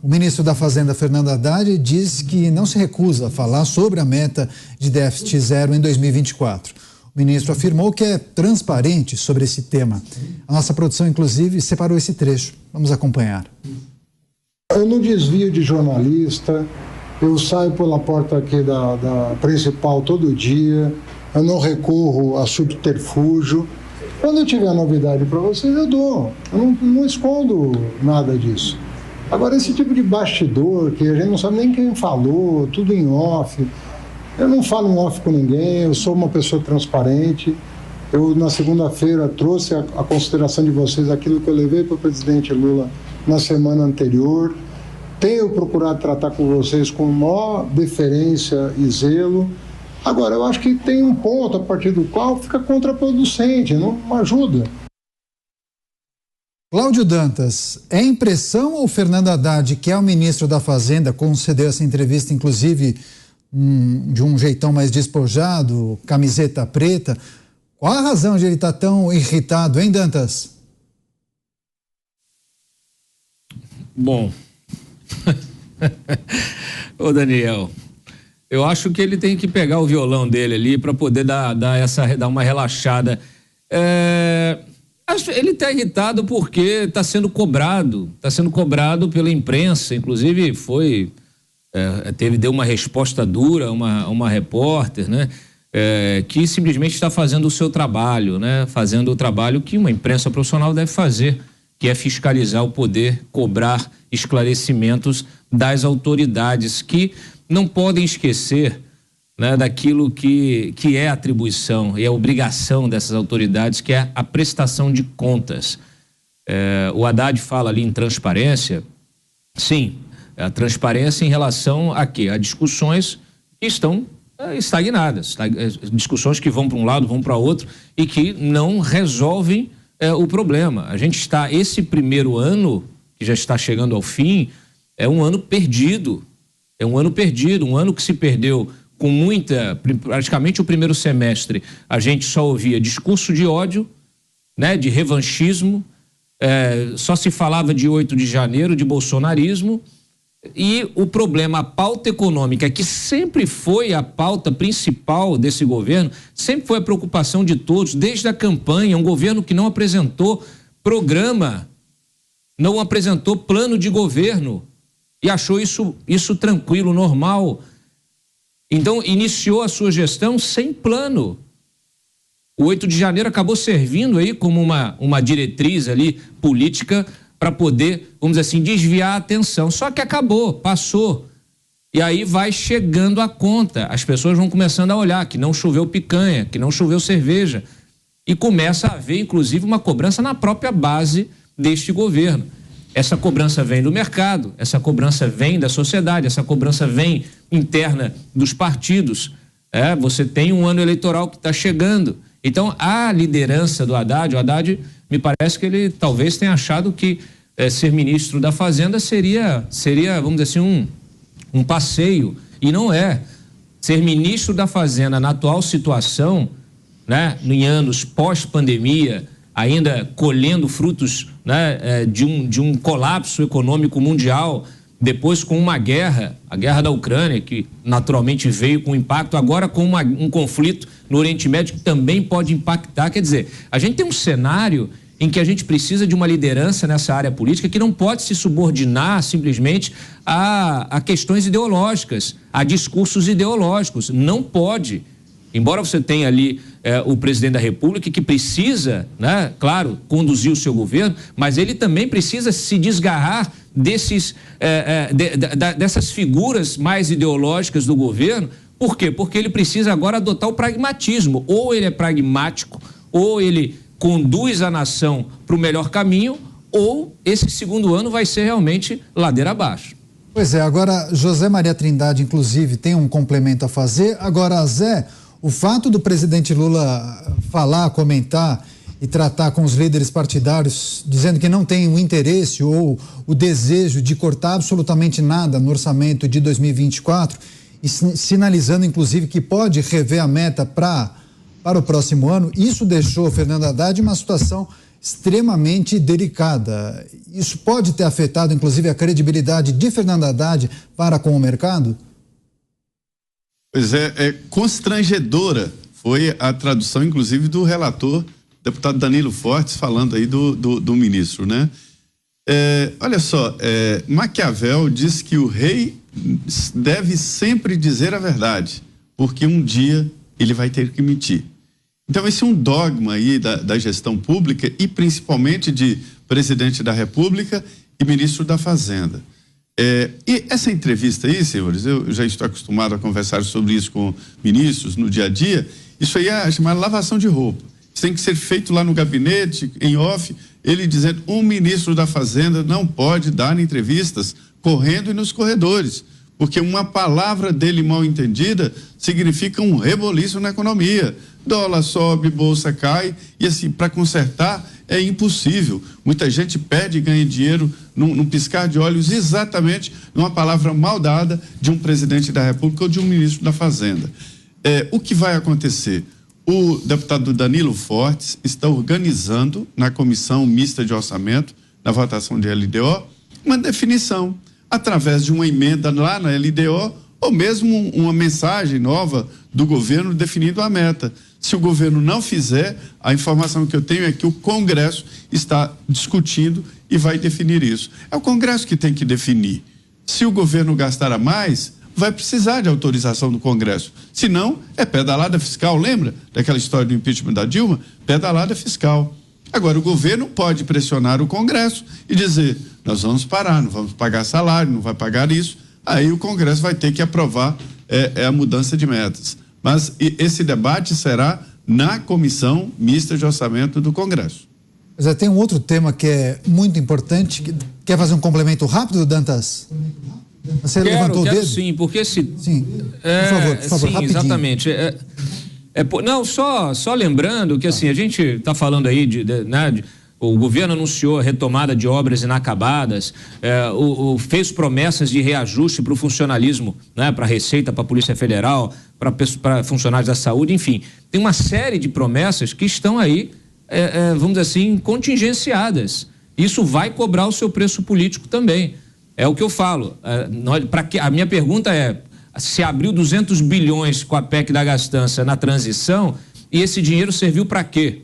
O ministro da Fazenda, Fernando Haddad, diz que não se recusa a falar sobre a meta de déficit zero em 2024. O ministro afirmou que é transparente sobre esse tema. A nossa produção, inclusive, separou esse trecho. Vamos acompanhar. Eu não desvio de jornalista, eu saio pela porta aqui da principal todo dia, eu não recorro a subterfúgio. Quando eu tiver novidade para vocês, eu dou. Eu não escondo nada disso. Agora, esse tipo de bastidor, que a gente não sabe nem quem falou, tudo em off. Eu não falo em off com ninguém, eu sou uma pessoa transparente. Eu, na segunda-feira, trouxe a consideração de vocês aquilo que eu levei para o presidente Lula na semana anterior. Tenho procurado tratar com vocês com maior deferência e zelo. Agora, eu acho que tem um ponto a partir do qual fica contraproducente, não ajuda. Cláudio Dantas, é impressão ou Fernando Haddad, que é o ministro da Fazenda, concedeu essa entrevista, inclusive de um jeitão mais despojado, camiseta preta? Qual a razão de ele estar tão irritado, hein, Dantas? Bom, ô Daniel, eu acho que ele tem que pegar o violão dele ali para poder dar uma relaxada. Ele está irritado porque está sendo cobrado pela imprensa, inclusive deu uma resposta dura, uma repórter, né? Que simplesmente está fazendo o seu trabalho, né? Fazendo o trabalho que uma imprensa profissional deve fazer, que é fiscalizar o poder, cobrar esclarecimentos das autoridades que não podem esquecer, né, daquilo que é a atribuição e a obrigação dessas autoridades, que é a prestação de contas. O Haddad fala ali em transparência, sim, a transparência em relação a quê? A discussões que estão estagnadas, discussões que vão para um lado, vão para outro e que não resolvem o problema. A gente está, esse primeiro ano, que já está chegando ao fim, é um ano perdido, um ano que se perdeu com praticamente o primeiro semestre, a gente só ouvia discurso de ódio, né, de revanchismo, só se falava de 8 de janeiro, de bolsonarismo, e o problema, a pauta econômica, que sempre foi a pauta principal desse governo, sempre foi a preocupação de todos, desde a campanha, um governo que não apresentou programa, não apresentou plano de governo, e achou isso tranquilo, normal. Então, iniciou a sua gestão sem plano. O 8 de janeiro acabou servindo aí como uma diretriz ali política para poder, vamos dizer assim, desviar a atenção. Só que acabou, passou. E aí vai chegando a conta. As pessoas vão começando a olhar que não choveu picanha, que não choveu cerveja. E começa a haver, inclusive, uma cobrança na própria base deste governo. Essa cobrança vem do mercado, essa cobrança vem da sociedade, essa cobrança vem interna dos partidos. Você tem um ano eleitoral que está chegando. Então, a liderança do Haddad, o Haddad, me parece que ele talvez tenha achado que ser ministro da Fazenda seria, vamos dizer assim, um passeio. E não é. Ser ministro da Fazenda na atual situação, né, em anos pós-pandemia, ainda colhendo frutos, né, de um colapso econômico mundial, depois com uma guerra, a guerra da Ucrânia, que naturalmente veio com impacto, agora com um conflito no Oriente Médio que também pode impactar. Quer dizer, a gente tem um cenário em que a gente precisa de uma liderança nessa área política que não pode se subordinar simplesmente a questões ideológicas, a discursos ideológicos. Não pode. Embora você tenha ali o presidente da República que precisa, né, claro, conduzir o seu governo, mas ele também precisa se desgarrar dessas figuras mais ideológicas do governo. Por quê? Porque ele precisa agora adotar o pragmatismo. Ou ele é pragmático, ou ele conduz a nação para o melhor caminho, ou esse segundo ano vai ser realmente ladeira abaixo. Pois é, agora José Maria Trindade, inclusive, tem um complemento a fazer. Agora, Zé, o fato do presidente Lula falar, comentar e tratar com os líderes partidários, dizendo que não tem o interesse ou o desejo de cortar absolutamente nada no orçamento de 2024, e sinalizando, inclusive, que pode rever a meta para o próximo ano, isso deixou Fernando Haddad em uma situação extremamente delicada. Isso pode ter afetado, inclusive, a credibilidade de Fernando Haddad para com o mercado? Pois é constrangedora. Foi a tradução, inclusive, do relator, deputado Danilo Fortes, falando aí do ministro, né? Olha só, Maquiavel diz que o rei deve sempre dizer a verdade, porque um dia ele vai ter que mentir. Então esse é um dogma aí da gestão pública e principalmente de presidente da República e ministro da Fazenda. E essa entrevista aí, senhores, eu já estou acostumado a conversar sobre isso com ministros no dia a dia, isso aí é chamada lavação de roupa. Isso tem que ser feito lá no gabinete, em off, ele dizendo, um ministro da Fazenda não pode dar entrevistas correndo e nos corredores, porque uma palavra dele mal entendida significa um reboliço na economia. Dólar sobe, bolsa cai, e assim, para consertar é impossível. Muita gente perde e ganha dinheiro num piscar de olhos, exatamente numa palavra mal dada de um presidente da República ou de um ministro da Fazenda. O que vai acontecer? O deputado Danilo Fortes está organizando na comissão mista de orçamento, na votação de LDO, uma definição, através de uma emenda lá na LDO, ou mesmo uma mensagem nova do governo definindo a meta. Se o governo não fizer, a informação que eu tenho é que o Congresso está discutindo e vai definir isso. É o Congresso que tem que definir. Se o governo gastar a mais, vai precisar de autorização do Congresso. Se não, é pedalada fiscal. Lembra daquela história do impeachment da Dilma? Pedalada fiscal. Agora, o governo pode pressionar o Congresso e dizer, nós vamos parar, não vamos pagar salário, não vai pagar isso. Aí o Congresso vai ter que aprovar a mudança de metas. Mas esse debate será na comissão mista de orçamento do Congresso. Mas tem um outro tema que é muito importante. Quer fazer um complemento rápido, Dantas? Você levantou o dedo? Sim, porque se... Sim, por favor, sim, rapidinho. Exatamente. Não, só lembrando que assim, a gente está falando aí o governo anunciou a retomada de obras inacabadas, fez promessas de reajuste para o funcionalismo, né, para a Receita, para a Polícia Federal, para funcionários da saúde, enfim. Tem uma série de promessas que estão aí, vamos dizer assim, contingenciadas. Isso vai cobrar o seu preço político também. É o que eu falo. A minha pergunta é, se abriu 200 bilhões com a PEC da gastança na transição, e esse dinheiro serviu para quê?